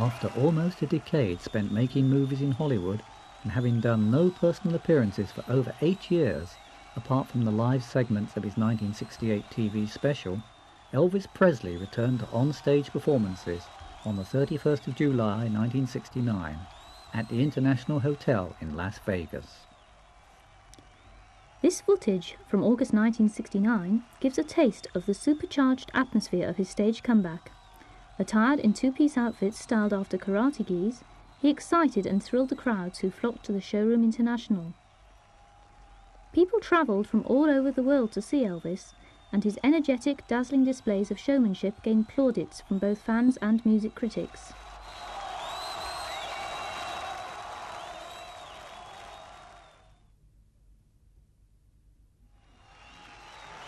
After almost a decade spent making movies in Hollywood and having done no personal appearances for over 8 years, apart from the live segments of his 1968 TV special, Elvis Presley returned to on-stage performances on the 31st of July 1969 at the International Hotel in Las Vegas. This footage from August 1969 gives a taste of the supercharged atmosphere of his stage comeback. Attired in two-piece outfits styled after karate gis, he excited and thrilled the crowds who flocked to the Showroom International. People travelled from all over the world to see Elvis, and his energetic, dazzling displays of showmanship gained plaudits from both fans and music critics.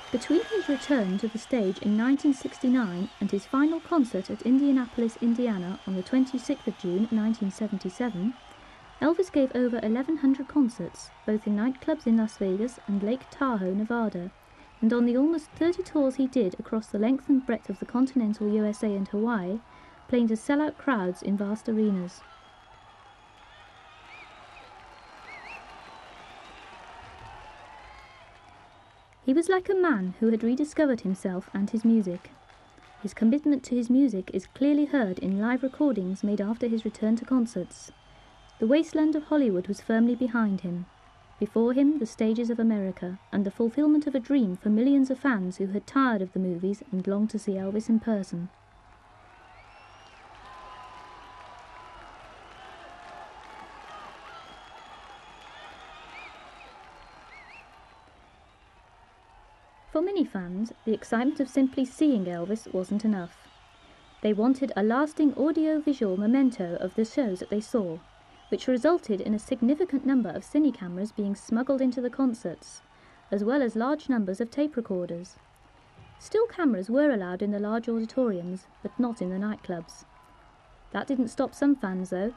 Between his return to the stage in 1969 and his final concert at Indianapolis, Indiana on the 26th of June 1977, Elvis gave over 1,100 concerts, both in nightclubs in Las Vegas and Lake Tahoe, Nevada, and on the almost 30 tours he did across the length and breadth of the continental USA and Hawaii, playing to sell-out crowds in vast arenas. He was like a man who had rediscovered himself and his music. His commitment to his music is clearly heard in live recordings made after his return to concerts. The wasteland of Hollywood was firmly behind him. Before him, the stages of America, and the fulfillment of a dream for millions of fans who had tired of the movies and longed to see Elvis in person. For many fans, the excitement of simply seeing Elvis wasn't enough. They wanted a lasting audio-visual memento of the shows that they saw, which resulted in a significant number of cine cameras being smuggled into the concerts, as well as large numbers of tape recorders. Still cameras were allowed in the large auditoriums, but not in the nightclubs. That didn't stop some fans, though.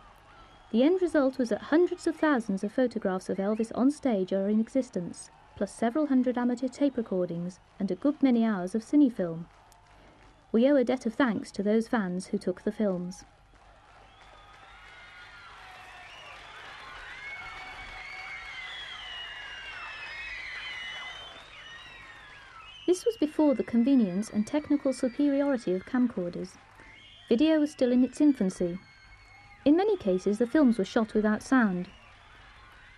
The end result was that hundreds of thousands of photographs of Elvis on stage are in existence, plus several hundred amateur tape recordings and a good many hours of cine film. We owe a debt of thanks to those fans who took the films. This was before the convenience and technical superiority of camcorders. Video was still in its infancy. In many cases, the films were shot without sound.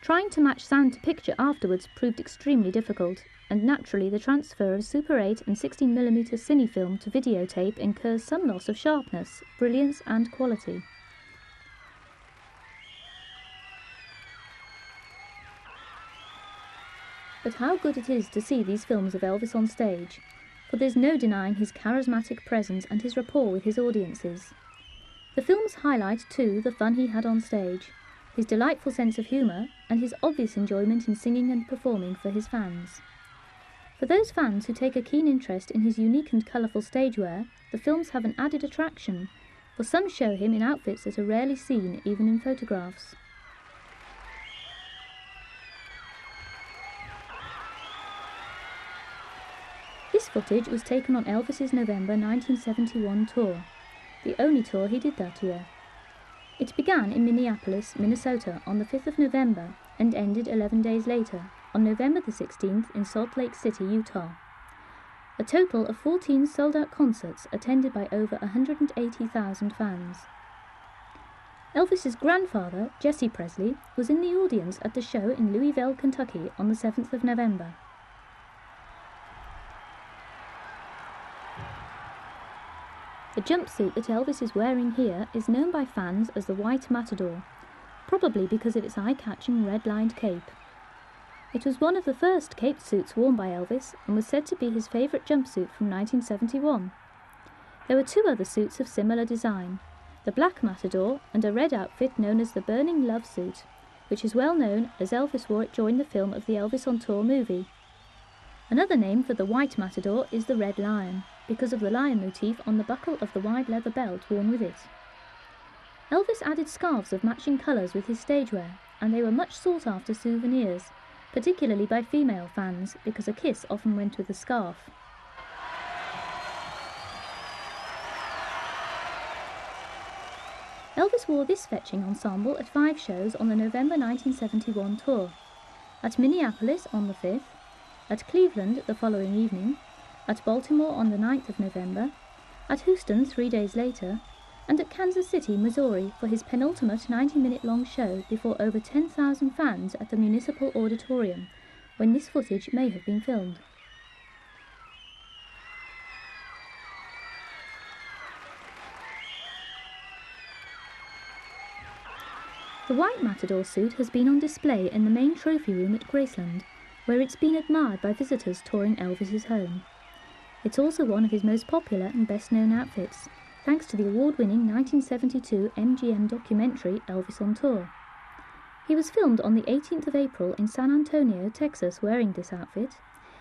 Trying to match sound to picture afterwards proved extremely difficult, and naturally the transfer of Super 8 and 16mm cine film to videotape incurs some loss of sharpness, brilliance and quality. But how good it is to see these films of Elvis on stage, for there's no denying his charismatic presence and his rapport with his audiences. The films highlight, too, the fun he had on stage, his delightful sense of humour, and his obvious enjoyment in singing and performing for his fans. For those fans who take a keen interest in his unique and colourful stage wear, the films have an added attraction, for some show him in outfits that are rarely seen even in photographs. This footage was taken on Elvis's November 1971 tour, the only tour he did that year. It began in Minneapolis, Minnesota on the 5th of November and ended 11 days later, on November the 16th in Salt Lake City, Utah. A total of 14 sold-out concerts attended by over 180,000 fans. Elvis's grandfather, Jesse Presley, was in the audience at the show in Louisville, Kentucky on the 7th of November. The jumpsuit that Elvis is wearing here is known by fans as the White Matador, probably because of its eye-catching red-lined cape. It was one of the first caped suits worn by Elvis and was said to be his favourite jumpsuit from 1971. There were two other suits of similar design, the Black Matador and a red outfit known as the Burning Love suit, which is well known as Elvis wore it during the film of the Elvis on Tour movie. Another name for the White Matador is the Red Lion, because of the lion motif on the buckle of the wide leather belt worn with it. Elvis added scarves of matching colours with his stage wear, and they were much sought after souvenirs, particularly by female fans, because a kiss often went with a scarf. Elvis wore this fetching ensemble at 5 shows on the November 1971 tour. At Minneapolis on the 5th, at Cleveland the following evening, at Baltimore on the 9th of November, at Houston 3 days later, and at Kansas City, Missouri for his penultimate 90-minute-long show before over 10,000 fans at the Municipal Auditorium, when this footage may have been filmed. The white Matador suit has been on display in the main trophy room at Graceland, where it's been admired by visitors touring Elvis's home. It's also one of his most popular and best-known outfits, thanks to the award-winning 1972 MGM documentary Elvis on Tour. He was filmed on the 18th of April in San Antonio, Texas, wearing this outfit,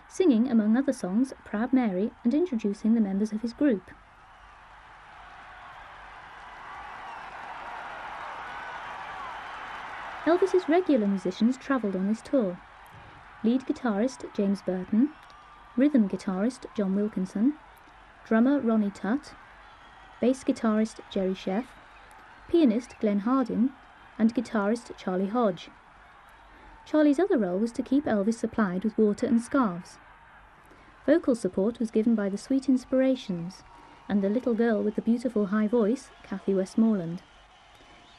singing, among other songs, Proud Mary and introducing the members of his group. Elvis's regular musicians travelled on this tour. Lead guitarist James Burton, rhythm guitarist John Wilkinson, drummer Ronnie Tutt, bass guitarist Jerry Sheff, pianist Glenn Hardin, and guitarist Charlie Hodge. Charlie's other role was to keep Elvis supplied with water and scarves. Vocal support was given by the Sweet Inspirations, and the little girl with the beautiful high voice, Kathy Westmoreland.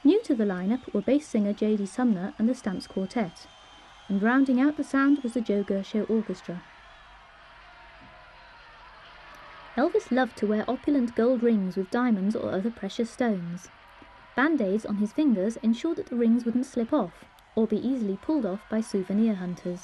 New to the lineup were bass singer J.D. Sumner and the Stamps Quartet, and rounding out the sound was the Joe Gershow Orchestra. Elvis loved to wear opulent gold rings with diamonds or other precious stones. Band-aids on his fingers ensured that the rings wouldn't slip off, or be easily pulled off by souvenir hunters.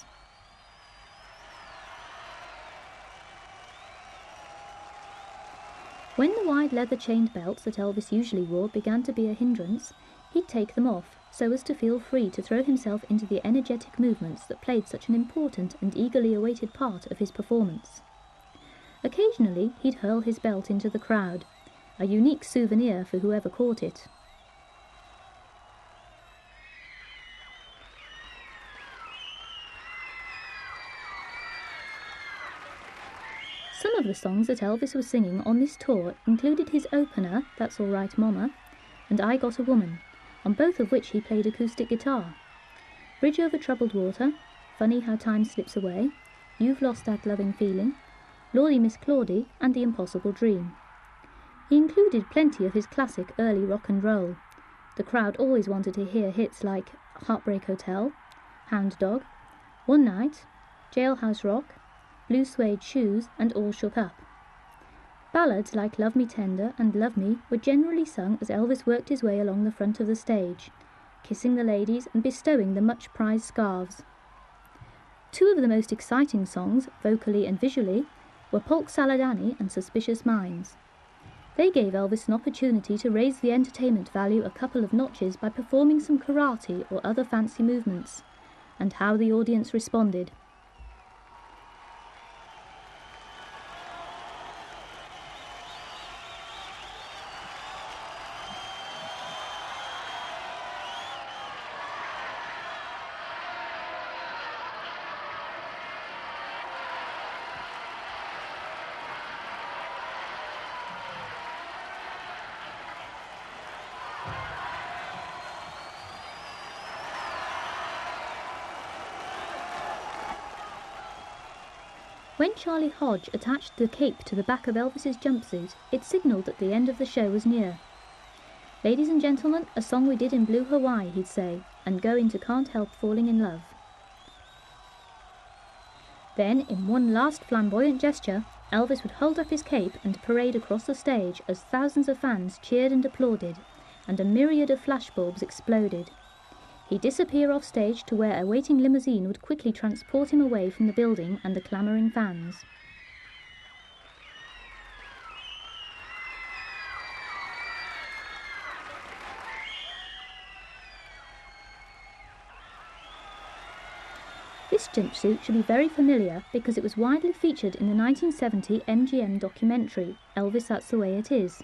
When the wide leather-chained belts that Elvis usually wore began to be a hindrance, he'd take them off, so as to feel free to throw himself into the energetic movements that played such an important and eagerly awaited part of his performance. Occasionally he'd hurl his belt into the crowd, a unique souvenir for whoever caught it. Some of the songs that Elvis was singing on this tour included his opener, That's All Right Mama, and I Got a Woman, on both of which he played acoustic guitar. Bridge Over Troubled Water, Funny How Time Slips Away, You've Lost That Loving Feeling, Lordy Miss Claudie, and The Impossible Dream. He included plenty of his classic early rock and roll. The crowd always wanted to hear hits like Heartbreak Hotel, Hound Dog, One Night, Jailhouse Rock, Blue Suede Shoes, and All Shook Up. Ballads like Love Me Tender and Love Me were generally sung as Elvis worked his way along the front of the stage, kissing the ladies and bestowing the much-prized scarves. Two of the most exciting songs, vocally and visually, were Polk Salad Annie and Suspicious Minds. They gave Elvis an opportunity to raise the entertainment value a couple of notches by performing some karate or other fancy movements, and how the audience responded. When Charlie Hodge attached the cape to the back of Elvis's jumpsuit, it signalled that the end of the show was near. "Ladies and gentlemen, a song we did in Blue Hawaii," he'd say, and go into Can't Help Falling in Love. Then, in one last flamboyant gesture, Elvis would hold up his cape and parade across the stage as thousands of fans cheered and applauded, and a myriad of flashbulbs exploded. He'd disappear off stage to where a waiting limousine would quickly transport him away from the building and the clamouring fans. This jumpsuit should be very familiar because it was widely featured in the 1970 MGM documentary, Elvis That's the Way It Is.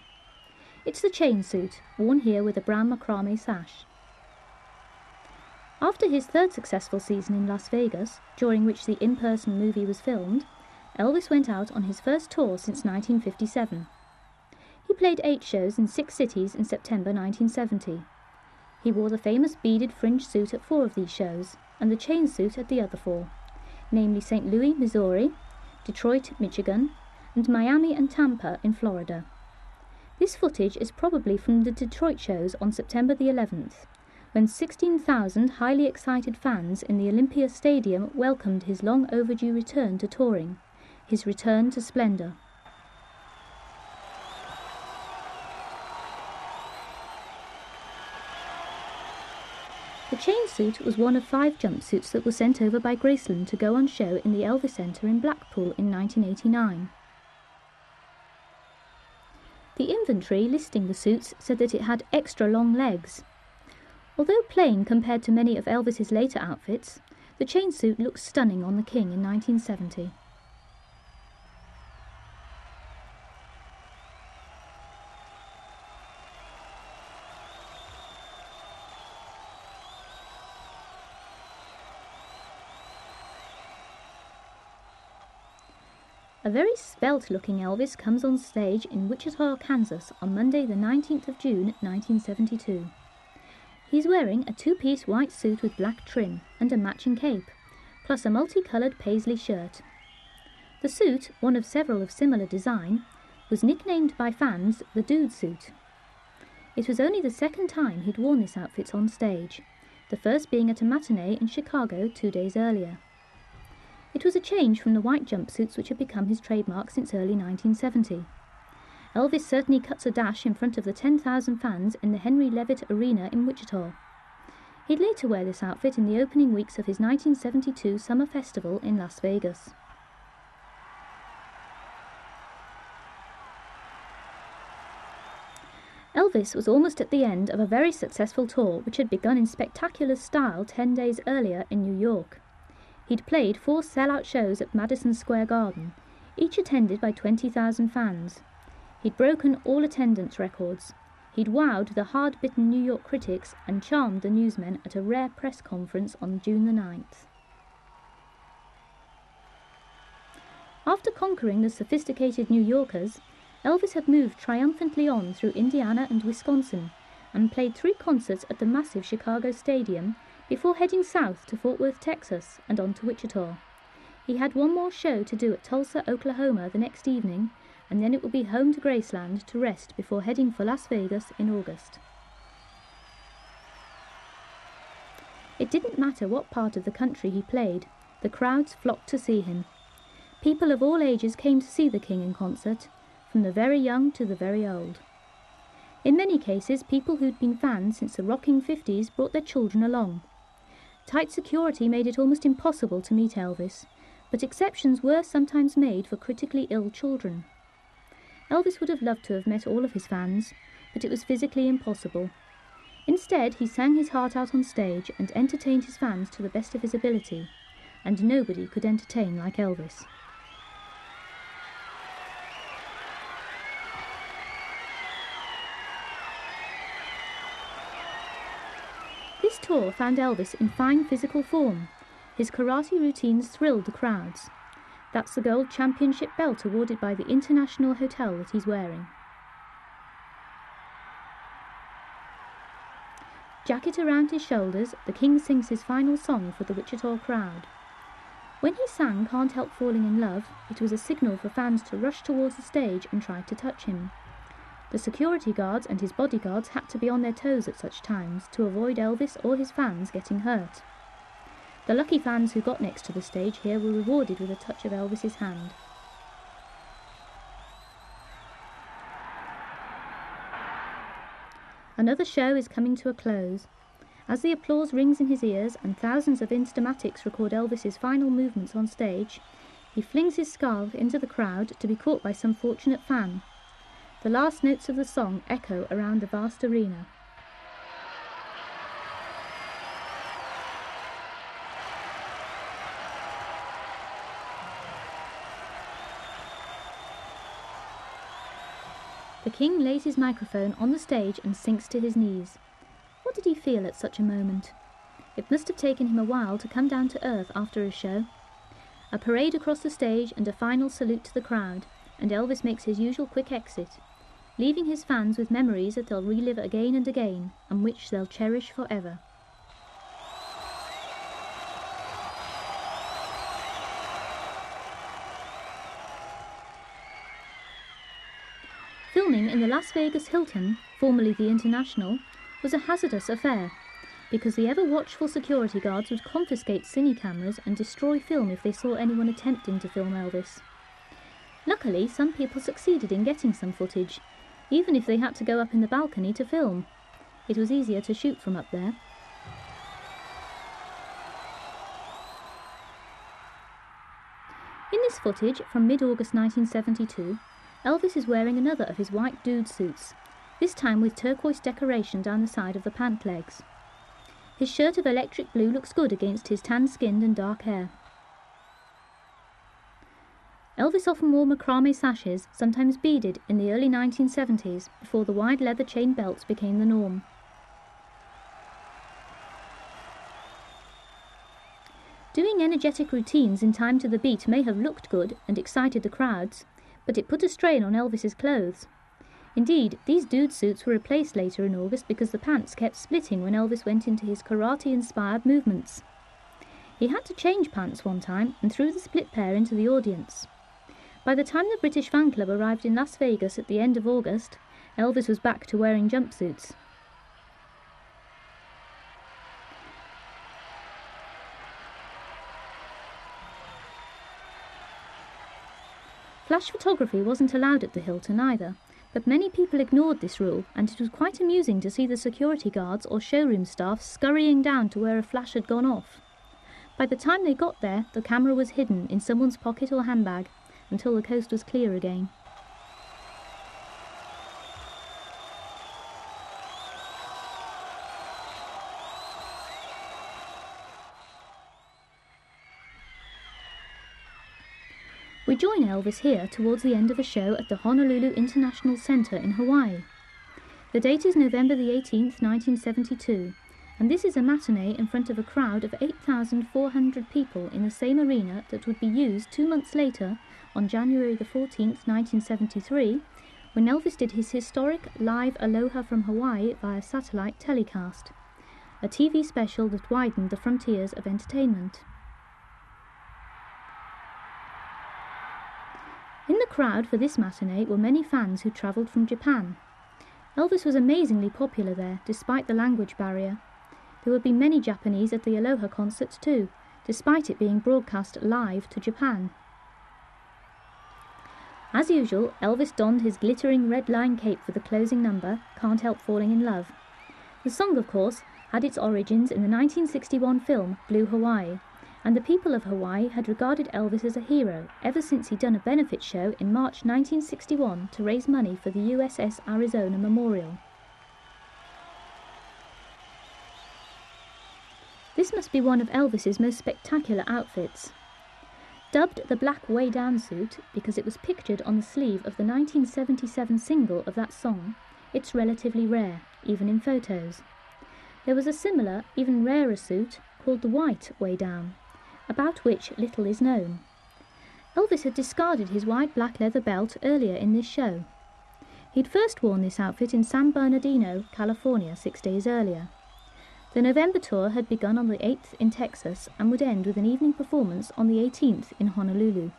It's the chain suit, worn here with a brown macrame sash. After his third successful season in Las Vegas, during which the in-person movie was filmed, Elvis went out on his first tour since 1957. He He played 8 shows in 6 cities in September 1970. He wore the famous beaded fringe suit at 4 of these shows, and the chain suit at the other 4, namely St. Louis, Missouri, Detroit, Michigan, and Miami and Tampa in Florida. This footage is probably from the Detroit shows on September the 11th, when 16,000 highly excited fans in the Olympia Stadium welcomed his long overdue return to touring, his return to splendour. The chain suit was one of 5 jumpsuits that were sent over by Graceland to go on show in the ELVIS Centre in Blackpool in 1989. The inventory listing the suits said that it had extra long legs. Although plain compared to many of Elvis's later outfits, the chain suit looks stunning on the King in 1970. A very svelte-looking Elvis comes on stage in Wichita, Kansas on Monday the 19th of June 1972. He's wearing a 2-piece white suit with black trim and a matching cape, plus a multicoloured paisley shirt. The suit, one of several of similar design, was nicknamed by fans the Dude Suit. It was only the 2nd time he'd worn this outfit on stage, the first being at a matinee in Chicago 2 days earlier. It was a change from the white jumpsuits which had become his trademark since early 1970. Elvis certainly cuts a dash in front of the 10,000 fans in the Henry Levitt Arena in Wichita. He'd later wear this outfit in the opening weeks of his 1972 Summer Festival in Las Vegas. Elvis was almost at the end of a very successful tour which had begun in spectacular style 10 days earlier in New York. He'd played 4 sellout shows at Madison Square Garden, each attended by 20,000 fans. He'd broken all attendance records. He'd wowed the hard-bitten New York critics and charmed the newsmen at a rare press conference on June the 9th. After conquering the sophisticated New Yorkers, Elvis had moved triumphantly on through Indiana and Wisconsin and played 3 concerts at the massive Chicago Stadium before heading south to Fort Worth, Texas, and on to Wichita. He had 1 more show to do at Tulsa, Oklahoma the next evening, and then it would be home to Graceland to rest before heading for Las Vegas in August. It didn't matter what part of the country he played, the crowds flocked to see him. People of all ages came to see the King in concert, from the very young to the very old. In many cases, people who'd been fans since the rocking 50s brought their children along. Tight security made it almost impossible to meet Elvis, but exceptions were sometimes made for critically ill children. Elvis would have loved to have met all of his fans, but it was physically impossible. Instead, he sang his heart out on stage and entertained his fans to the best of his ability, and nobody could entertain like Elvis. This tour found Elvis in fine physical form. His karate routines thrilled the crowds. That's the gold championship belt awarded by the International Hotel that he's wearing. Jacket around his shoulders, the King sings his final song for the Wichita crowd. When he sang Can't Help Falling in Love, it was a signal for fans to rush towards the stage and try to touch him. The security guards and his bodyguards had to be on their toes at such times to avoid Elvis or his fans getting hurt. The lucky fans who got next to the stage here were rewarded with a touch of Elvis's hand. Another show is coming to a close. As the applause rings in his ears and thousands of Instamatics record Elvis's final movements on stage, he flings his scarf into the crowd to be caught by some fortunate fan. The last notes of the song echo around the vast arena. The King lays his microphone on the stage and sinks to his knees. What did he feel at such a moment? It must have taken him a while to come down to earth after his show. A parade across the stage and a final salute to the crowd, and Elvis makes his usual quick exit. leaving his fans with memories that they'll relive again and again, and which they'll cherish forever. Filming in the Las Vegas Hilton, formerly the International, was a hazardous affair, because the ever-watchful security guards would confiscate cine cameras and destroy film if they saw anyone attempting to film Elvis. Luckily, some people succeeded in getting some footage, even if they had to go up in the balcony to film. It was easier to shoot from up there. In this footage from mid-August 1972, Elvis is wearing another of his white dude suits, this time with turquoise decoration down the side of the pant legs. His shirt of electric blue looks good against his tan-skinned and dark hair. Elvis often wore macrame sashes, sometimes beaded, in the early 1970s, before the wide leather chain belts became the norm. Doing energetic routines in time to the beat may have looked good and excited the crowds, but it put a strain on Elvis's clothes. Indeed, these dude suits were replaced later in August because the pants kept splitting when Elvis went into his karate-inspired movements. He had to change pants one time and threw the split pair into the audience. By the time the British fan club arrived in Las Vegas at the end of August, Elvis was back to wearing jumpsuits. Flash photography wasn't allowed at the Hilton either, but many people ignored this rule, and it was quite amusing to see the security guards or showroom staff scurrying down to where a flash had gone off. By the time they got there, the camera was hidden in someone's pocket or handbag, until the coast was clear again. We join Elvis here towards the end of a show at the Honolulu International Center in Hawaii. The date is November the 18th, 1972, and this is a matinee in front of a crowd of 8,400 people in the same arena that would be used 2 months later, on January the 14th, 1973, when Elvis did his historic live Aloha from Hawaii via satellite telecast, a TV special that widened the frontiers of entertainment. In the crowd for this matinee were many fans who travelled from Japan. Elvis was amazingly popular there, despite the language barrier. There would be many Japanese at the Aloha concert too, despite it being broadcast live to Japan. As usual, Elvis donned his glittering red line cape for the closing number, Can't Help Falling in Love. The song, of course, had its origins in the 1961 film Blue Hawaii, and the people of Hawaii had regarded Elvis as a hero ever since he'd done a benefit show in March 1961 to raise money for the USS Arizona Memorial. This must be one of Elvis's most spectacular outfits. Dubbed the Black Way Down suit because it was pictured on the sleeve of the 1977 single of that song, it's relatively rare, even in photos. There was a similar, even rarer suit called the White Way Down, about which little is known. Elvis had discarded his white black leather belt earlier in this show. He'd first worn this outfit in San Bernardino, California, 6 days earlier. The November tour had begun on the 8th in Texas and would end with an evening performance on the 18th in Honolulu.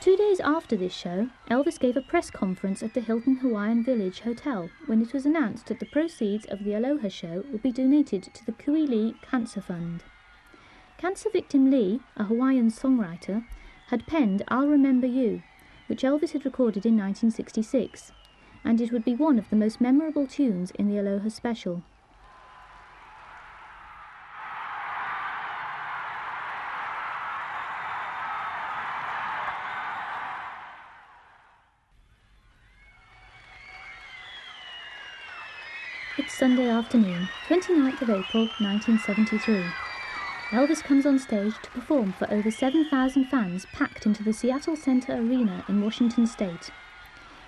Two days after this show, Elvis gave a press conference at the Hilton Hawaiian Village Hotel when it was announced that the proceeds of the Aloha show would be donated to the Kui Lee Cancer Fund. Cancer victim Lee, a Hawaiian songwriter, had penned I'll Remember You, which Elvis had recorded in 1966, and it would be one of the most memorable tunes in the Aloha special. It's Sunday afternoon, 29th of April 1973. Elvis comes on stage to perform for over 7,000 fans packed into the Seattle Center Arena in Washington State.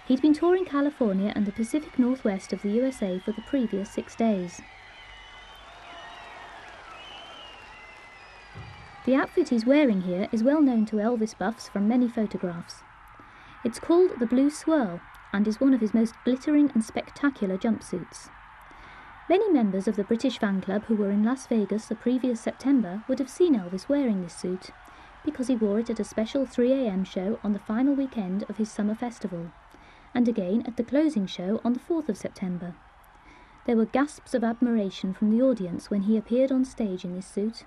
He'd been touring California and the Pacific Northwest of the USA for the previous 6 days. The outfit he's wearing here is well known to Elvis buffs from many photographs. It's called the Blue Swirl and is one of his most glittering and spectacular jumpsuits. Many members of the British fan club who were in Las Vegas the previous September would have seen Elvis wearing this suit, because he wore it at a special 3 a.m. show on the final weekend of his summer festival, and again at the closing show on the 4th of September. There were gasps of admiration from the audience when he appeared on stage in this suit.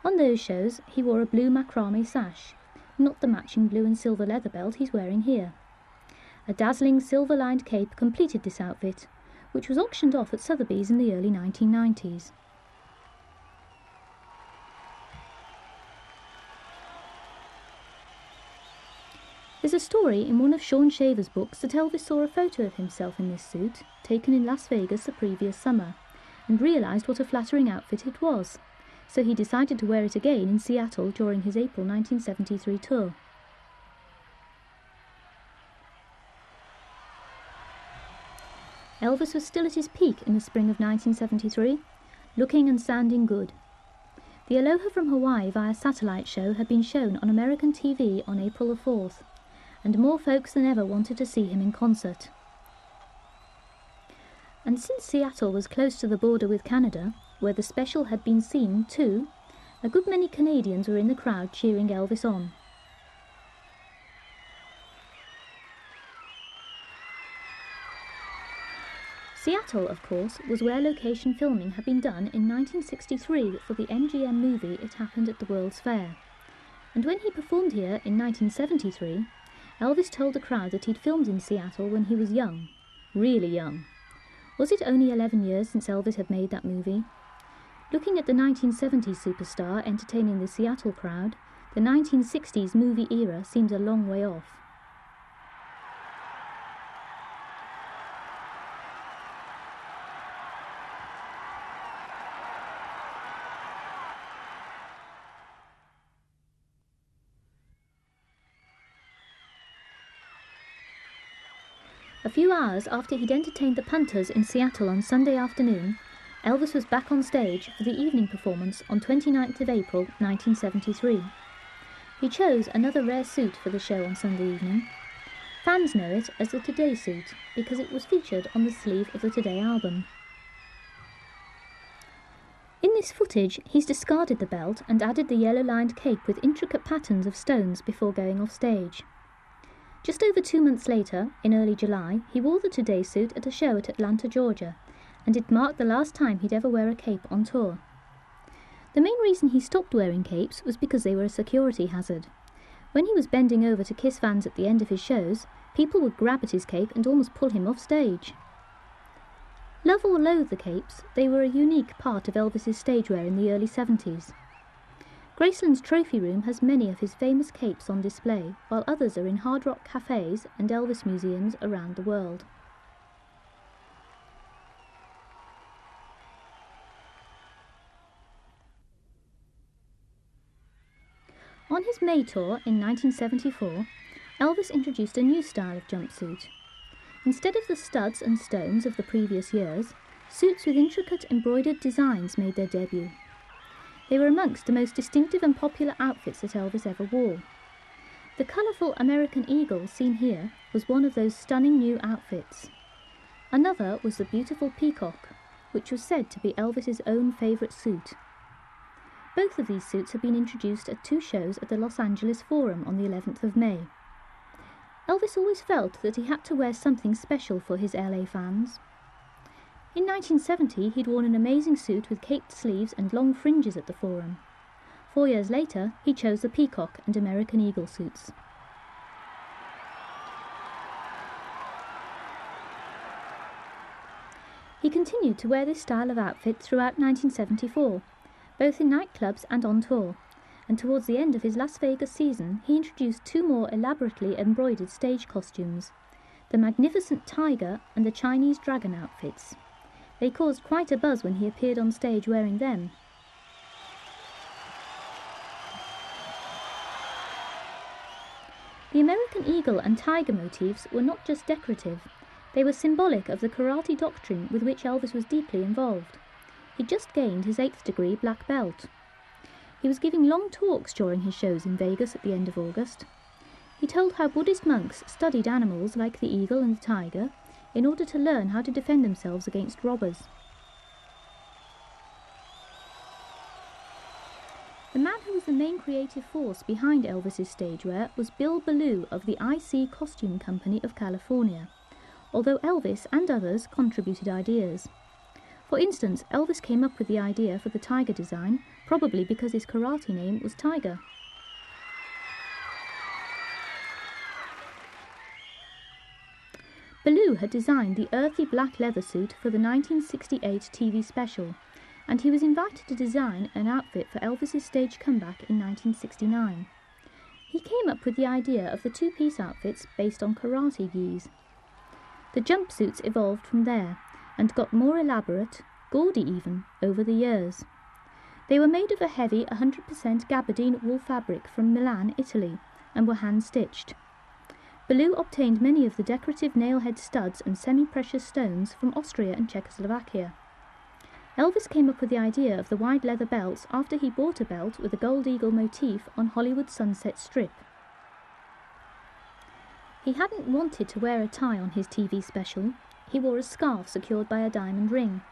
On those shows, he wore a blue macrame sash, not the matching blue and silver leather belt he's wearing here. A dazzling silver-lined cape completed this outfit, which was auctioned off at Sotheby's in the early 1990s. There's a story in one of Sean Shaver's books that Elvis saw a photo of himself in this suit, taken in Las Vegas the previous summer, and realised what a flattering outfit it was, so he decided to wear it again in Seattle during his April 1973 tour. Elvis was still at his peak in the spring of 1973, looking and sounding good. The Aloha from Hawaii via satellite show had been shown on American TV on April the 4th, and more folks than ever wanted to see him in concert. And since Seattle was close to the border with Canada, where the special had been seen too, a good many Canadians were in the crowd cheering Elvis on. Seattle, of course, was where location filming had been done in 1963 for the MGM movie It Happened at the World's Fair. And when he performed here in 1973, Elvis told the crowd that he'd filmed in Seattle when he was young. Really young. Was it only 11 years since Elvis had made that movie? Looking at the 1970s superstar entertaining the Seattle crowd, the 1960s movie era seems a long way off. A few hours after he'd entertained the punters in Seattle on Sunday afternoon, Elvis was back on stage for the evening performance on 29th of April 1973. He chose another rare suit for the show on Sunday evening. Fans know it as the Today suit because it was featured on the sleeve of the Today album. In this footage, he's discarded the belt and added the yellow-lined cape with intricate patterns of stones before going off stage. Just over 2 months later, in early July, he wore the Today suit at a show at Atlanta, Georgia, and it marked the last time he'd ever wear a cape on tour. The main reason he stopped wearing capes was because they were a security hazard. When he was bending over to kiss fans at the end of his shows, people would grab at his cape and almost pull him off stage. Love or loathe the capes, they were a unique part of Elvis's stage wear in the early 70s. Graceland's trophy room has many of his famous capes on display, while others are in hard rock cafes and Elvis museums around the world. On his May tour in 1974, Elvis introduced a new style of jumpsuit. Instead of the studs and stones of the previous years, suits with intricate embroidered designs made their debut. They were amongst the most distinctive and popular outfits that Elvis ever wore. The colourful American Eagle seen here was one of those stunning new outfits. Another was the beautiful Peacock, which was said to be Elvis's own favourite suit. Both of these suits have been introduced at 2 shows at the Los Angeles Forum on the 11th of May. Elvis always felt that he had to wear something special for his LA fans. In 1970, he'd worn an amazing suit with caped sleeves and long fringes at the Forum. 4 years later, he chose the Peacock and American Eagle suits. He continued to wear this style of outfit throughout 1974, both in nightclubs and on tour, and towards the end of his Las Vegas season, he introduced 2 more elaborately embroidered stage costumes, the Magnificent Tiger and the Chinese Dragon outfits. They caused quite a buzz when he appeared on stage wearing them. The American Eagle and Tiger motifs were not just decorative, they were symbolic of the karate doctrine with which Elvis was deeply involved. He'd just gained his 8th degree black belt. He was giving long talks during his shows in Vegas at the end of August. He told how Buddhist monks studied animals like the eagle and the tiger in order to learn how to defend themselves against robbers. The man who was the main creative force behind Elvis's stage wear was Bill Ballou of the IC Costume Company of California, although Elvis and others contributed ideas. For instance, Elvis came up with the idea for the tiger design, probably because his karate name was Tiger. Ballou had designed the earthy black leather suit for the 1968 TV special, and he was invited to design an outfit for Elvis's stage comeback in 1969. He came up with the idea of the two-piece outfits based on karate gis. The jumpsuits evolved from there, and got more elaborate, gaudy even, over the years. They were made of a heavy 100% gabardine wool fabric from Milan, Italy, and were hand-stitched. Ballou obtained many of the decorative nail-head studs and semi-precious stones from Austria and Czechoslovakia. Elvis came up with the idea of the wide leather belts after he bought a belt with a gold eagle motif on Hollywood Sunset Strip. He hadn't wanted to wear a tie on his TV special. He wore a scarf secured by a diamond ring.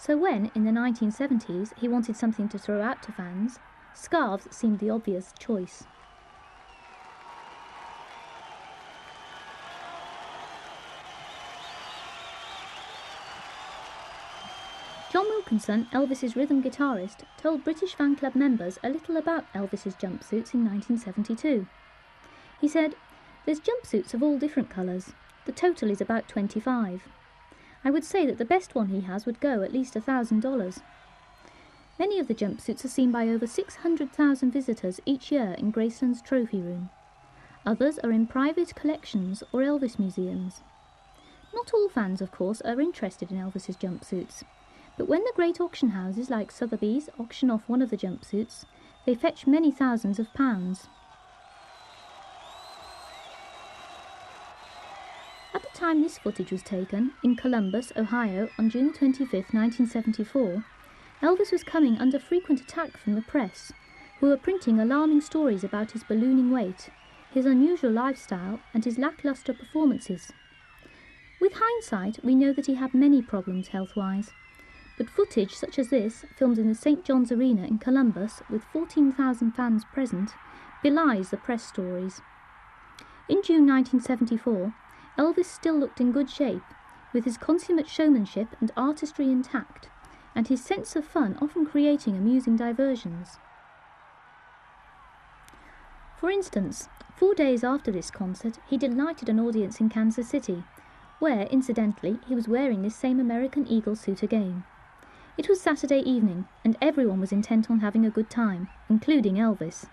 So when, in the 1970s, he wanted something to throw out to fans, scarves seemed the obvious choice. John Wilkinson, Elvis's rhythm guitarist, told British fan club members a little about Elvis's jumpsuits in 1972. He said, "There's jumpsuits of all different colours. The total is about 25. I would say that the best one he has would go at least $1,000. Many of the jumpsuits are seen by over 600,000 visitors each year in Graceland's trophy room. Others are in private collections or Elvis museums. Not all fans, of course, are interested in Elvis's jumpsuits, but when the great auction houses like Sotheby's auction off one of the jumpsuits, they fetch many thousands of pounds." At the time this footage was taken, in Columbus, Ohio, on June 25, 1974, Elvis was coming under frequent attack from the press, who were printing alarming stories about his ballooning weight, his unusual lifestyle, and his lacklustre performances. With hindsight, we know that he had many problems health-wise, but footage such as this, filmed in the St. John's Arena in Columbus with 14,000 fans present, belies the press stories. In June 1974, Elvis still looked in good shape, with his consummate showmanship and artistry intact, and his sense of fun often creating amusing diversions. For instance, 4 days after this concert, he delighted an audience in Kansas City, where, incidentally, he was wearing this same American Eagle suit again. It was Saturday evening, and everyone was intent on having a good time, including Elvis.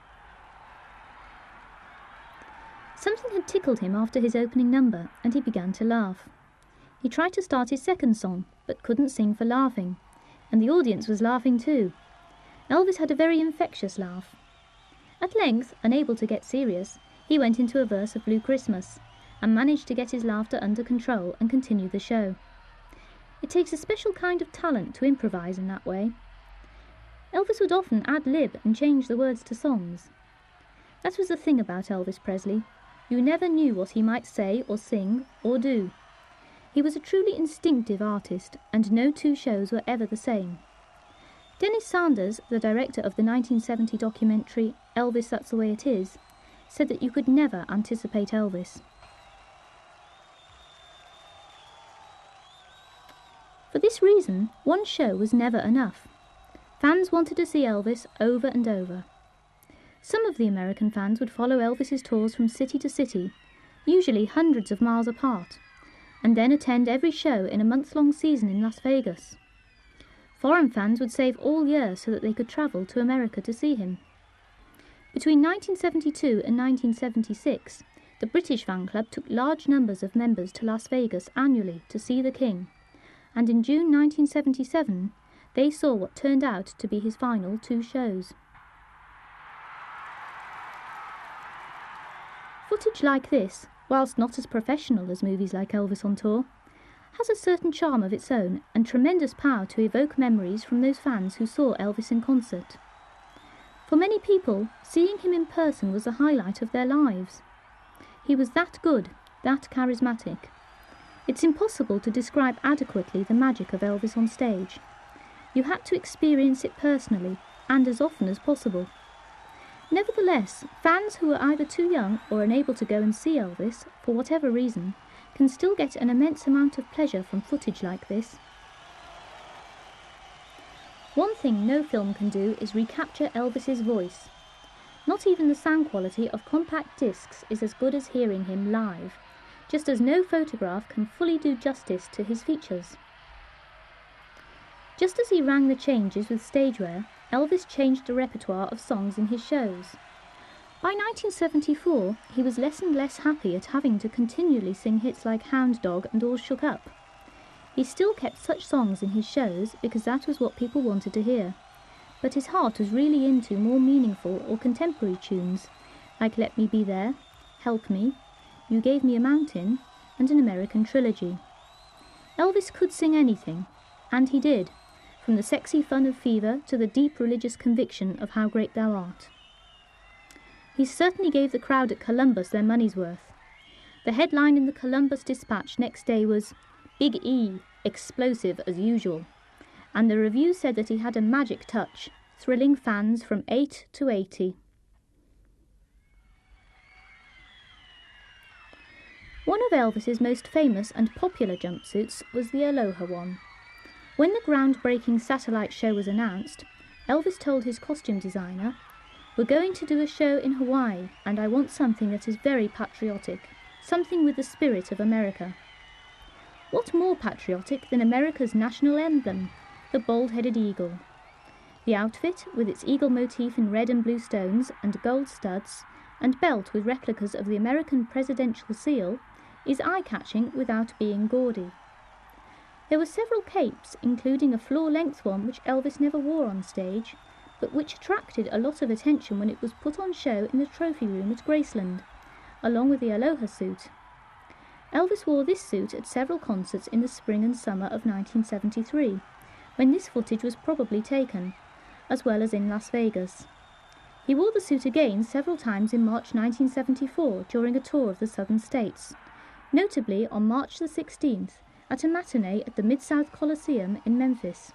Something had tickled him after his opening number, and he began to laugh. He tried to start his second song, but couldn't sing for laughing, and the audience was laughing too. Elvis had a very infectious laugh. At length, unable to get serious, he went into a verse of Blue Christmas, and managed to get his laughter under control and continue the show. It takes a special kind of talent to improvise in that way. Elvis would often ad-lib and change the words to songs. That was the thing about Elvis Presley. You never knew what he might say or sing or do. He was a truly instinctive artist, and no two shows were ever the same. Dennis Sanders, the director of the 1970 documentary Elvis, That's the Way It Is, said that you could never anticipate Elvis. For this reason, one show was never enough. Fans wanted to see Elvis over and over. Some of the American fans would follow Elvis's tours from city to city, usually hundreds of miles apart, and then attend every show in a month-long season in Las Vegas. Foreign fans would save all year so that they could travel to America to see him. Between 1972 and 1976, the British fan club took large numbers of members to Las Vegas annually to see the King, and in June 1977, they saw what turned out to be his final 2 shows. Footage like this, whilst not as professional as movies like Elvis on Tour, has a certain charm of its own and tremendous power to evoke memories from those fans who saw Elvis in concert. For many people, seeing him in person was the highlight of their lives. He was that good, that charismatic. It's impossible to describe adequately the magic of Elvis on stage. You had to experience it personally, and as often as possible. Nevertheless, fans who are either too young or unable to go and see Elvis, for whatever reason, can still get an immense amount of pleasure from footage like this. One thing no film can do is recapture Elvis's voice. Not even the sound quality of compact discs is as good as hearing him live, just as no photograph can fully do justice to his features. Just as he rang the changes with stage wear, Elvis changed the repertoire of songs in his shows. By 1974, he was less and less happy at having to continually sing hits like Hound Dog and All Shook Up. He still kept such songs in his shows because that was what people wanted to hear, but his heart was really into more meaningful or contemporary tunes, like Let Me Be There, Help Me, You Gave Me a Mountain, and An American Trilogy. Elvis could sing anything, and he did, from the sexy fun of Fever to the deep religious conviction of How Great Thou Art. He certainly gave the crowd at Columbus their money's worth. The headline in the Columbus Dispatch next day was, "Big E, explosive as usual," and the review said that he had a magic touch, thrilling fans from 8 to 80. One of Elvis's most famous and popular jumpsuits was the Aloha one. When the groundbreaking satellite show was announced, Elvis told his costume designer, "We're going to do a show in Hawaii, and I want something that is very patriotic, something with the spirit of America." What more patriotic than America's national emblem, the bald-headed eagle? The outfit, with its eagle motif in red and blue stones and gold studs, and belt with replicas of the American presidential seal, is eye-catching without being gaudy. There were several capes, including a floor-length one which Elvis never wore on stage, but which attracted a lot of attention when it was put on show in the trophy room at Graceland, along with the Aloha suit. Elvis wore this suit at several concerts in the spring and summer of 1973, when this footage was probably taken, as well as in Las Vegas. He wore the suit again several times in March 1974 during a tour of the southern states, notably on March the 16th at a matinee at the Mid-South Coliseum in Memphis.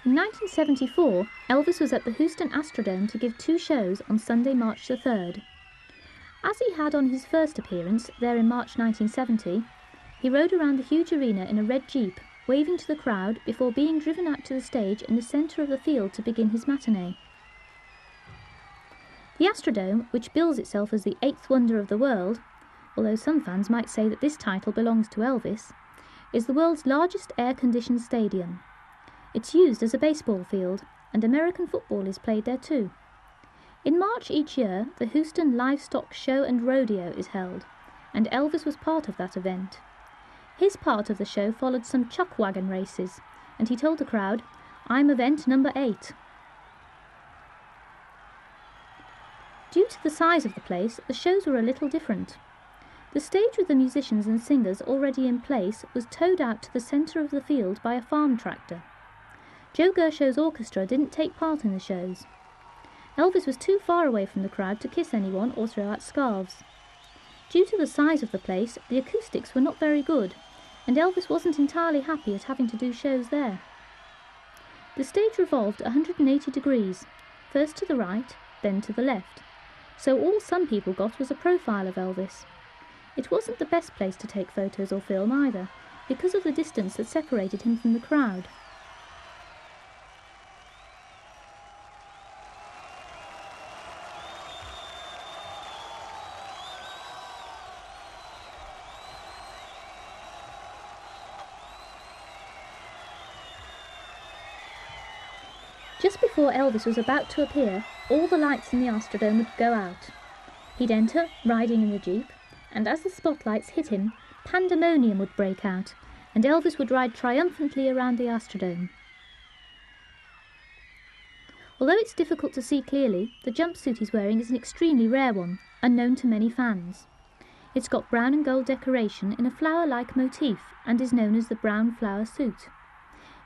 In 1974, Elvis was at the Houston Astrodome to give 2 shows on Sunday, March the 3rd. As he had on his first appearance there in March 1970, he rode around the huge arena in a red Jeep, waving to the crowd before being driven out to the stage in the centre of the field to begin his matinee. The Astrodome, which bills itself as the 8th wonder of the world, although some fans might say that this title belongs to Elvis, is the world's largest air-conditioned stadium. It's used as a baseball field, and American football is played there too. In March each year, the Houston Livestock Show and Rodeo is held, and Elvis was part of that event. His part of the show followed some chuck wagon races, and he told the crowd, "I'm event number 8. Due to the size of the place, the shows were a little different. The stage with the musicians and singers already in place was towed out to the centre of the field by a farm tractor. Joe Gershow's orchestra didn't take part in the shows. Elvis was too far away from the crowd to kiss anyone or throw out scarves. Due to the size of the place, the acoustics were not very good, and Elvis wasn't entirely happy at having to do shows there. The stage revolved 180 degrees, first to the right, then to the left, so all some people got was a profile of Elvis. It wasn't the best place to take photos or film either, because of the distance that separated him from the crowd. Just before Elvis was about to appear, all the lights in the Astrodome would go out. He'd enter, riding in the Jeep, and as the spotlights hit him, pandemonium would break out, and Elvis would ride triumphantly around the Astrodome. Although it's difficult to see clearly, the jumpsuit he's wearing is an extremely rare one, unknown to many fans. It's got brown and gold decoration in a flower-like motif and is known as the brown flower suit.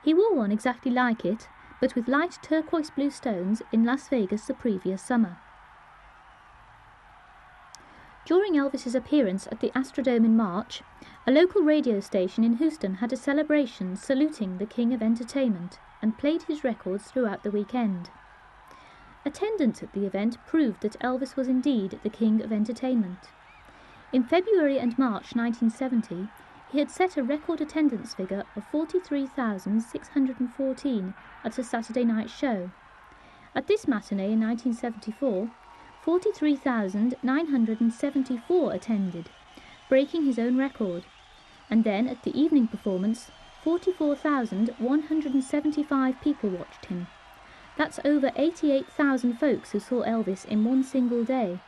He wore one exactly like it, but with light turquoise blue stones in Las Vegas the previous summer. During Elvis's appearance at the Astrodome in March, a local radio station in Houston had a celebration saluting the King of Entertainment and played his records throughout the weekend. Attendance at the event proved that Elvis was indeed the King of Entertainment. In February and March 1970, he had set a record attendance figure of 43,614 at a Saturday night show. At this matinee in 1974, 43,974 attended, breaking his own record, and then at the evening performance, 44,175 people watched him. That's over 88,000 folks who saw Elvis in one single day,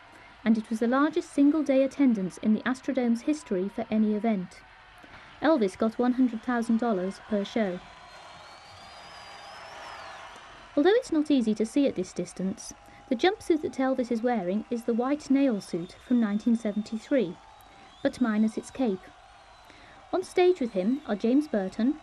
and it was the largest single-day attendance in the Astrodome's history for any event. Elvis got $100,000 per show. Although it's not easy to see at this distance, the jumpsuit that Elvis is wearing is the white nail suit from 1973, but minus its cape. On stage with him are James Burton,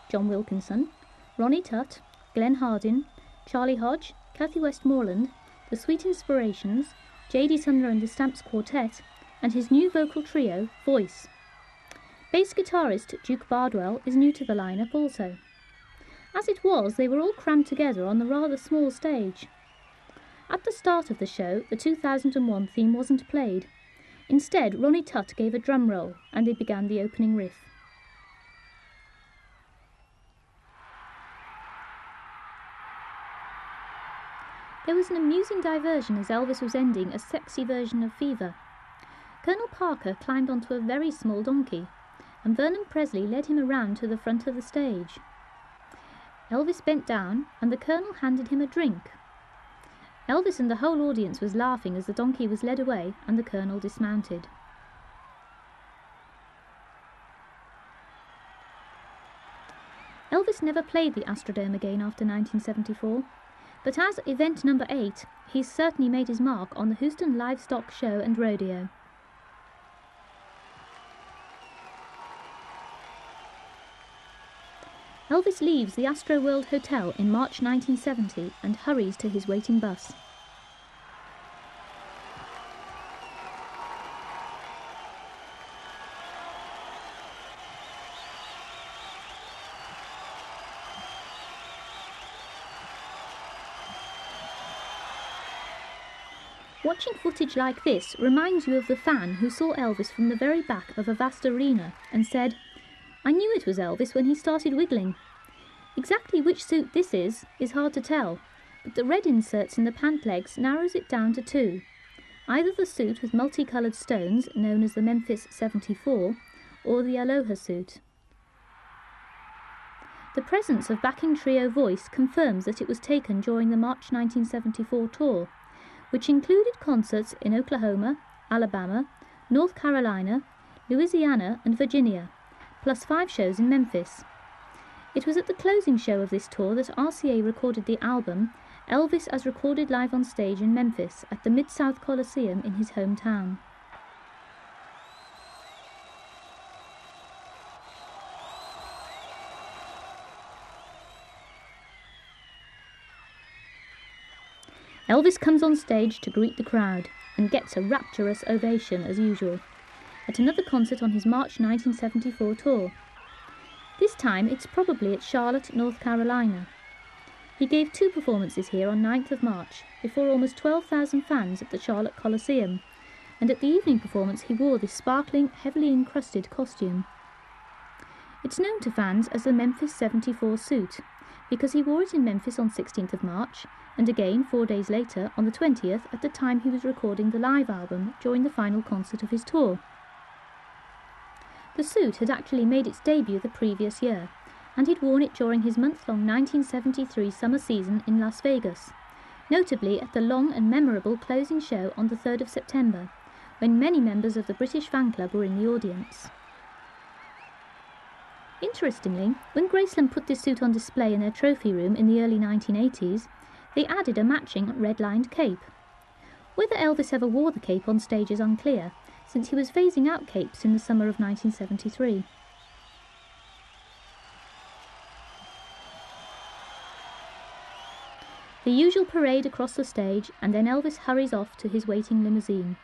John Wilkinson, Ronnie Tutt, Glenn Hardin, Charlie Hodge, Kathy Westmoreland, The Sweet Inspirations, J.D. Sumner and the Stamps Quartet, and his new vocal trio, Voice. Bass guitarist Duke Bardwell is new to the lineup also. As it was, they were all crammed together on the rather small stage. At the start of the show, the 2001 theme wasn't played. Instead, Ronnie Tutt gave a drum roll, and they began the opening riff. There was an amusing diversion as Elvis was ending a sexy version of Fever. Colonel Parker climbed onto a very small donkey, and Vernon Presley led him around to the front of the stage. Elvis bent down, and the Colonel handed him a drink. Elvis and the whole audience was laughing as the donkey was led away and the Colonel dismounted. Elvis never played the Astrodome again after 1974, but as event number 8, he's certainly made his mark on the Houston Livestock Show and Rodeo. Elvis leaves the Astroworld Hotel in March 1970 and hurries to his waiting bus. Watching footage like this reminds you of the fan who saw Elvis from the very back of a vast arena and said, "I knew it was Elvis when he started wiggling." Exactly which suit this is hard to tell, but the red inserts in the pant legs narrows it down to two. Either the suit with multicoloured stones, known as the Memphis 74, or the Aloha suit. The presence of backing trio Voice confirms that it was taken during the March 1974 tour, which included concerts in Oklahoma, Alabama, North Carolina, Louisiana and Virginia, plus 5 shows in Memphis. It was at the closing show of this tour that RCA recorded the album Elvis as recorded live on stage in Memphis at the Mid-South Coliseum in his hometown. Elvis comes on stage to greet the crowd and gets a rapturous ovation as usual, at another concert on his March 1974 tour. This time it's probably at Charlotte, North Carolina. He gave 2 performances here on 9th of March, before almost 12,000 fans at the Charlotte Coliseum, and at the evening performance he wore this sparkling, heavily encrusted costume. It's known to fans as the Memphis 74 suit, because he wore it in Memphis on 16th of March, and again 4 days later on the 20th at the time he was recording the live album during the final concert of his tour. The suit had actually made its debut the previous year, and he'd worn it during his month-long 1973 summer season in Las Vegas, notably at the long and memorable closing show on the 3rd of September, when many members of the British fan club were in the audience. Interestingly, when Graceland put this suit on display in their trophy room in the early 1980s, they added a matching red-lined cape. Whether Elvis ever wore the cape on stage is unclear, since he was phasing out capes in the summer of 1973. The usual parade across the stage, and then Elvis hurries off to his waiting limousine.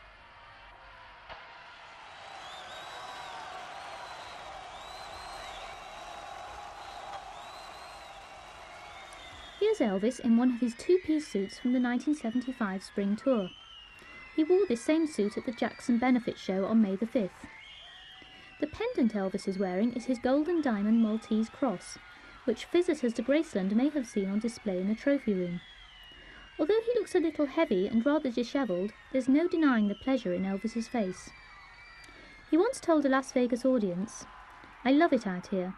Here's Elvis in one of his two-piece suits from the 1975 spring tour. He wore this same suit at the Jackson Benefit Show on May the 5th. The pendant Elvis is wearing is his gold and diamond Maltese cross, which visitors to Graceland may have seen on display in the trophy room. Although he looks a little heavy and rather dishevelled, there's no denying the pleasure in Elvis's face. He once told a Las Vegas audience, "I love it out here.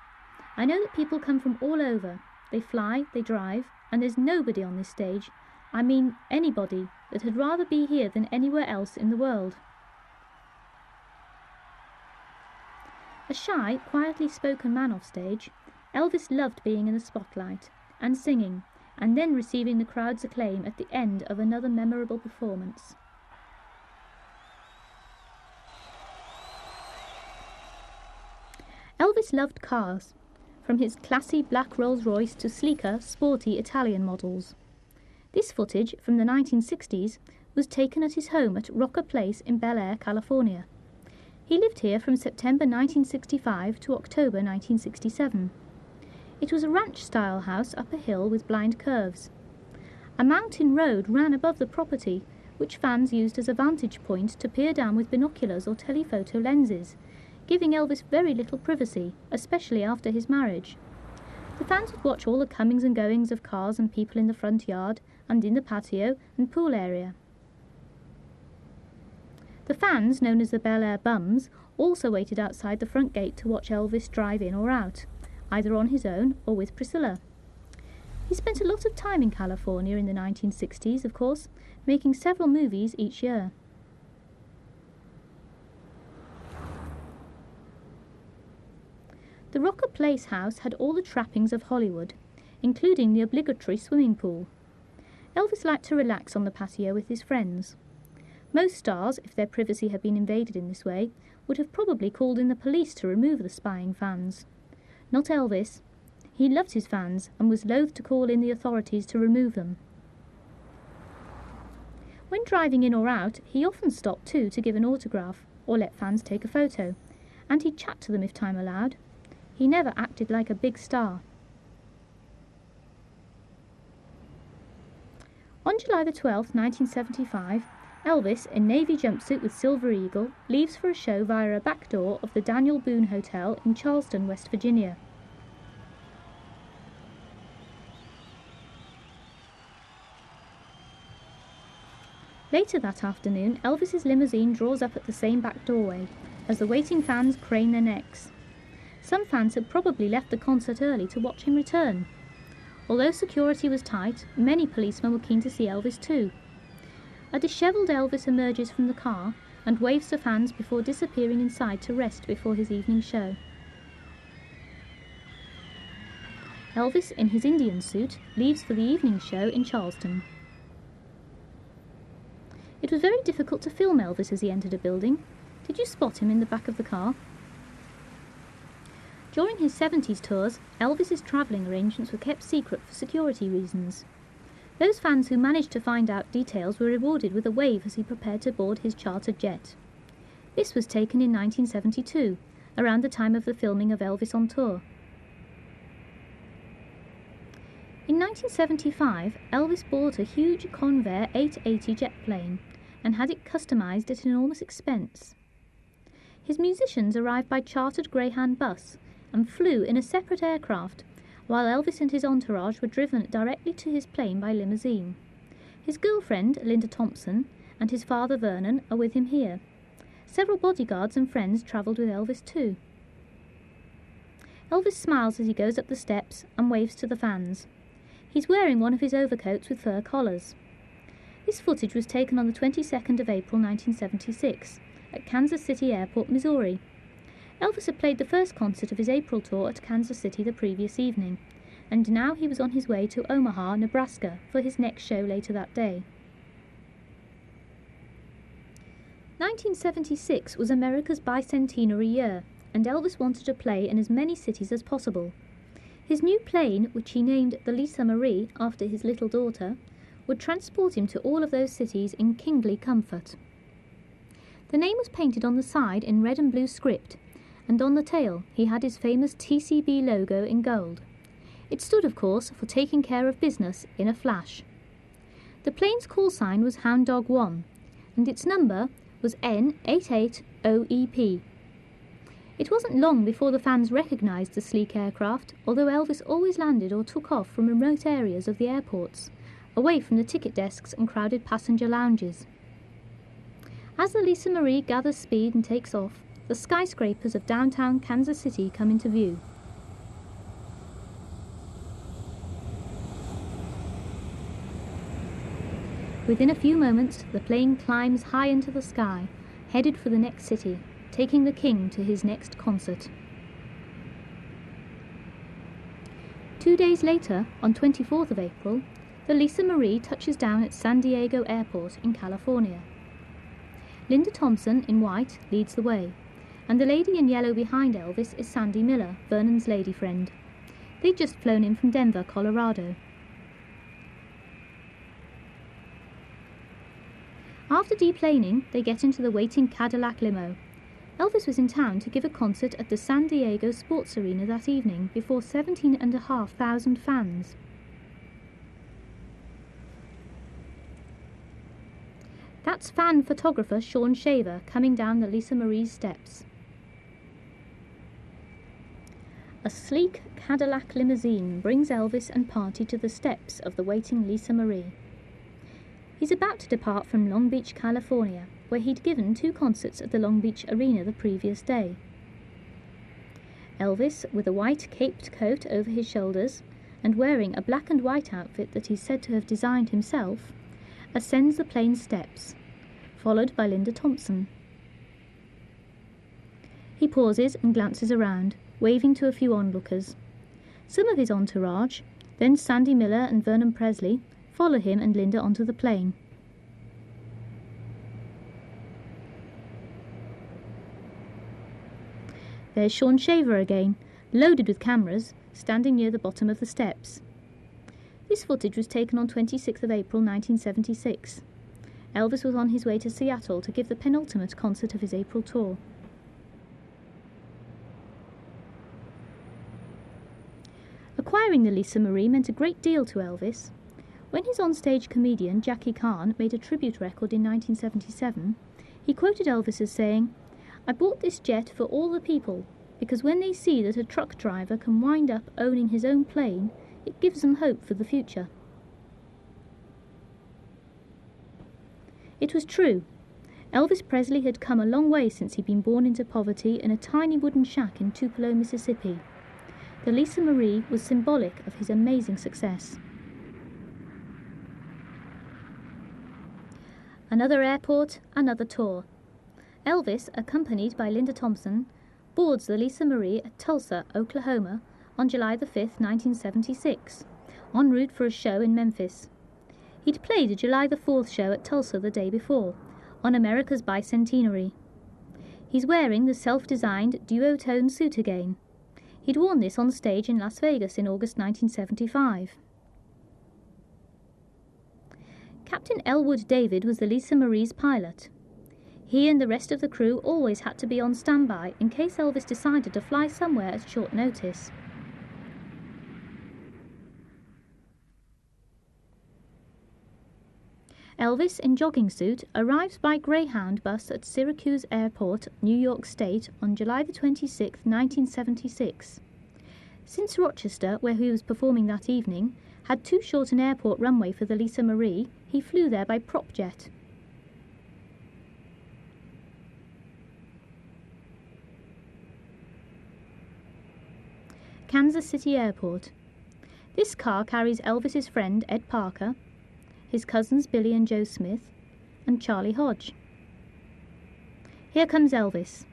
I know that people come from all over. They fly, they drive, and there's nobody on this stage, I mean anybody, that had rather be here than anywhere else in the world." A shy, quietly spoken man off stage, Elvis loved being in the spotlight and singing, and then receiving the crowd's acclaim at the end of another memorable performance. Elvis loved cars, from his classy black Rolls-Royce to sleeker, sporty Italian models. This footage, from the 1960s, was taken at his home at Rocker Place in Bel Air, California. He lived here from September 1965 to October 1967. It was a ranch-style house up a hill with blind curves. A mountain road ran above the property, which fans used as a vantage point to peer down with binoculars or telephoto lenses, giving Elvis very little privacy, especially after his marriage. The fans would watch all the comings and goings of cars and people in the front yard and in the patio and pool area. The fans, known as the Bel Air Bums, also waited outside the front gate to watch Elvis drive in or out, either on his own or with Priscilla. He spent a lot of time in California in the 1960s, of course, making several movies each year. The Rocker Place house had all the trappings of Hollywood, including the obligatory swimming pool. Elvis liked to relax on the patio with his friends. Most stars, if their privacy had been invaded in this way, would have probably called in the police to remove the spying fans. Not Elvis. He loved his fans and was loath to call in the authorities to remove them. When driving in or out, he often stopped too to give an autograph or let fans take a photo, and he'd chat to them if time allowed. He never acted like a big star. On July the 12th, 1975, Elvis, in navy jumpsuit with silver eagle, leaves for a show via a back door of the Daniel Boone Hotel in Charleston, West Virginia. Later that afternoon, Elvis's limousine draws up at the same back doorway, as the waiting fans crane their necks. Some fans had probably left the concert early to watch him return. Although security was tight, many policemen were keen to see Elvis too. A dishevelled Elvis emerges from the car and waves to fans before disappearing inside to rest before his evening show. Elvis, in his Indian suit, leaves for the evening show in Charleston. It was very difficult to film Elvis as he entered a building. Did you spot him in the back of the car? During his 70s tours, Elvis's travelling arrangements were kept secret for security reasons. Those fans who managed to find out details were rewarded with a wave as he prepared to board his chartered jet. This was taken in 1972, around the time of the filming of Elvis on Tour. In 1975, Elvis bought a huge Convair 880 jet plane and had it customised at enormous expense. His musicians arrived by chartered Greyhound bus and flew in a separate aircraft, while Elvis and his entourage were driven directly to his plane by limousine. His girlfriend, Linda Thompson, and his father, Vernon, are with him here. Several bodyguards and friends travelled with Elvis too. Elvis smiles as he goes up the steps and waves to the fans. He's wearing one of his overcoats with fur collars. This footage was taken on the 22nd of April 1976 at Kansas City Airport, Missouri. Elvis had played the first concert of his April tour at Kansas City the previous evening, and now he was on his way to Omaha, Nebraska for his next show later that day. 1976 was America's bicentenary year, and Elvis wanted to play in as many cities as possible. His new plane, which he named the lmarie after his little daughter, would transport him to all of those cities in kingly comfort. The name was painted on the side in red and blue script, and on the tail he had his famous TCB logo in gold. It stood, of course, for taking care of business in a flash. The plane's call sign was Hound Dog 1, and its number was N88OEP. It wasn't long before the fans recognised the sleek aircraft, although Elvis always landed or took off from remote areas of the airports, away from the ticket desks and crowded passenger lounges. As the lmarie gathers speed and takes off, the skyscrapers of downtown Kansas City come into view. Within a few moments, the plane climbs high into the sky, headed for the next city, taking the king to his next concert. 2 days later, on 24th of April, the lmarie touches down at San Diego Airport in California. Linda Thompson, in white, leads the way, and the lady in yellow behind Elvis is Sandy Miller, Vernon's lady friend. They'd just flown in from Denver, Colorado. After deplaning, they get into the waiting Cadillac limo. Elvis was in town to give a concert at the San Diego Sports Arena that evening before 17,500 fans. That's fan photographer Sean Shaver coming down the lmarie steps. A sleek Cadillac limousine brings Elvis and party to the steps of the waiting lmarie. He's about to depart from Long Beach, California, where he'd given 2 concerts at the Long Beach Arena the previous day. Elvis, with a white caped coat over his shoulders and wearing a black and white outfit that he's said to have designed himself, ascends the plane's steps, followed by Linda Thompson. He pauses and glances around, waving to a few onlookers. Some of his entourage, then Sandy Miller and Vernon Presley, follow him and Linda onto the plane. There's Sean Shaver again, loaded with cameras, standing near the bottom of the steps. This footage was taken on 26th of April 1976. Elvis was on his way to Seattle to give the penultimate concert of his April tour. Acquiring the lmarie meant a great deal to Elvis. When his onstage comedian Jackie Kahn made a tribute record in 1977, he quoted Elvis as saying, "I bought this jet for all the people, because when they see that a truck driver can wind up owning his own plane, it gives them hope for the future." It was true. Elvis Presley had come a long way since he'd been born into poverty in a tiny wooden shack in Tupelo, Mississippi. The lmarie was symbolic of his amazing success. Another airport, another tour. Elvis, accompanied by Linda Thompson, boards the lmarie at Tulsa, Oklahoma, on July the 5th, 1976, en route for a show in Memphis. He'd played a July the 4th show at Tulsa the day before, on America's bicentenary. He's wearing the self-designed duotone suit again. He'd worn this on stage in Las Vegas in August 1975. Captain Elwood David was the lmaree's pilot. He and the rest of the crew always had to be on standby in case Elvis decided to fly somewhere at short notice. Elvis, in jogging suit, arrives by Greyhound bus at Syracuse Airport, New York State, on July the 26th, 1976. Since Rochester, where he was performing that evening, had too short an airport runway for the lmarie, he flew there by prop jet. Kansas City Airport. This car carries Elvis's friend Ed Parker, his cousins Billy and Joe Smith, and Charlie Hodge. Here comes Elvis.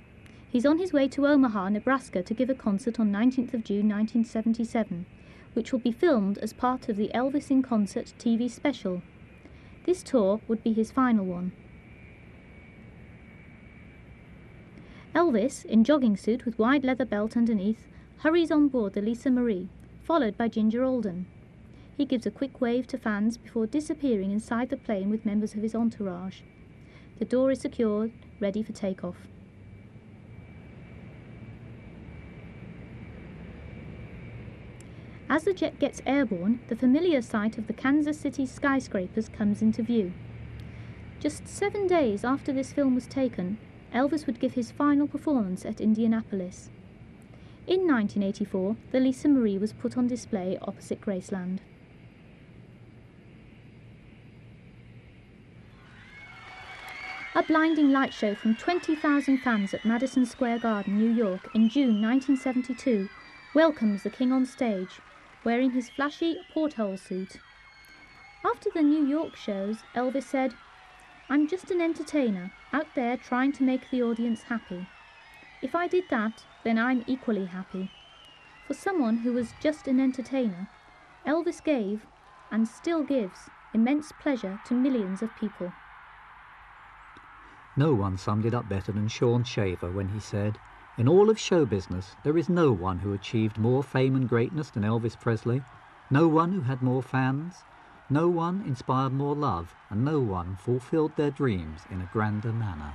He's on his way to Omaha, Nebraska to give a concert on 19th of June 1977, which will be filmed as part of the Elvis in Concert TV special. This tour would be his final one. Elvis, in jogging suit with wide leather belt underneath, hurries on board the lmarie, followed by Ginger Alden. He gives a quick wave to fans before disappearing inside the plane with members of his entourage. The door is secured, ready for takeoff. As the jet gets airborne, the familiar sight of the Kansas City skyscrapers comes into view. Just 7 days after this film was taken, Elvis would give his final performance at Indianapolis. In 1984, the lmarie was put on display opposite Graceland. A blinding light show from 20,000 fans at Madison Square Garden, New York, in June 1972 welcomes the King on stage, wearing his flashy porthole suit. After the New York shows, Elvis said, "I'm just an entertainer, out there trying to make the audience happy. If I did that, then I'm equally happy." For someone who was just an entertainer, Elvis gave, and still gives, immense pleasure to millions of people. No one summed it up better than Sean Shaver when he said, "In all of show business, there is no one who achieved more fame and greatness than Elvis Presley, no one who had more fans, no one inspired more love, and no one fulfilled their dreams in a grander manner."